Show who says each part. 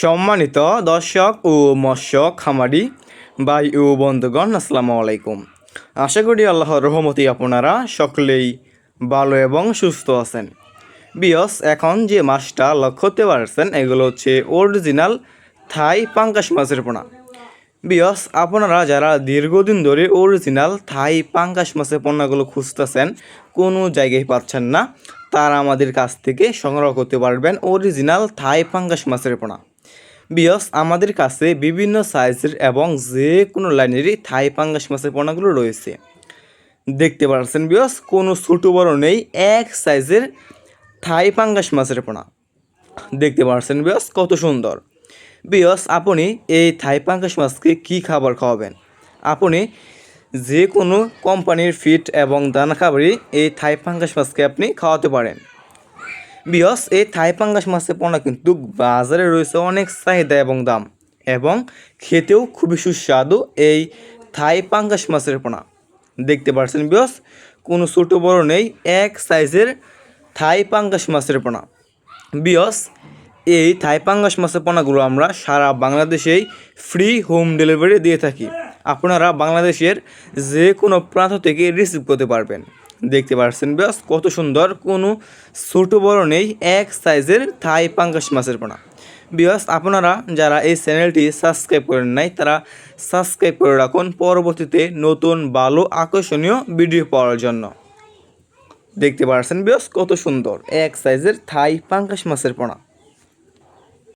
Speaker 1: সম্মানিত দর্শক ও মৎস্য খামারি ভাই ও বন্ধুগণ, আসসালামু আলাইকুম। আশা করি আল্লাহর রহমতে আপনারা সকলেই ভালো এবং সুস্থ আছেন। বিয়স, এখন যে মাছটা লক্ষ্য করতে পারছেন এগুলো হচ্ছে অরিজিনাল থাই পাঙ্গাস মাছের পোনা। বিয়স, আপনারা যারা দীর্ঘদিন ধরে অরিজিনাল থাই পাঙ্গাস মাছের পোনাগুলো খুঁজতেছেন, কোনো জায়গায় পাচ্ছেন না, তারা আমাদের কাছ থেকে সংগ্রহ করতে পারবেন অরিজিনাল থাই পাঙ্গাস মাছের পোনা। বিয়স, আমাদের কাছে বিভিন্ন সাইজের এবং যে কোনো লাইনেরই থাই পাঙ্গাস মাছের পোনাগুলো রয়েছে। দেখতে পাচ্ছেন বিয়স, কোনো ছোটো বড় নেই, এক সাইজের থাই পাঙ্গাস মাছের পোনা। দেখতে পাচ্ছেন বিয়স কত সুন্দর। বিয়স, আপনি এই থাই পাঙ্গাস মাছকে কী খাবার খাওয়াবেন? আপনি যে কোনো কোম্পানির ফিড এবং দানা খাবারই এই থাই পাঙ্গাস মাছকে আপনি খাওয়াতে পারেন। বিয়স, এই থাই পাঙ্গাস মাছের পোনা কিন্তু বাজারে রয়েছে অনেক চাহিদা এবং দাম, এবং খেতেও খুবই সুস্বাদু এই থাই পাঙ্গাস মাছের পোনা। দেখতে পাচ্ছেন বিয়স, কোনো ছোটো বড় নেই, এক সাইজের থাই পাঙ্গাস মাছের পোনা। বিয়স, এই থাই পাঙ্গাস মাছের পোনাগুলো আমরা সারা বাংলাদেশেই ফ্রি হোম ডেলিভারি দিয়ে থাকি। আপনারা বাংলাদেশের যে কোনো প্রান্ত থেকে রিসিভ করতে পারবেন। দেখতে পাচ্ছেন বিয়স কত সুন্দর, কোনো ছোটো বড় নেই, এক সাইজের থাই পাঙ্গাস মাছের পোনা। বিয়স, আপনারা যারা এই চ্যানেলটি সাবস্ক্রাইব করেন নাই তারা সাবস্ক্রাইব করে রাখুন পরবর্তীতে নতুন ভালো আকর্ষণীয় ভিডিও পাওয়ার জন্য। দেখতে পাচ্ছেন বিয়স কত সুন্দর এক সাইজের থাই পাঙ্গাস মাছের পোনা।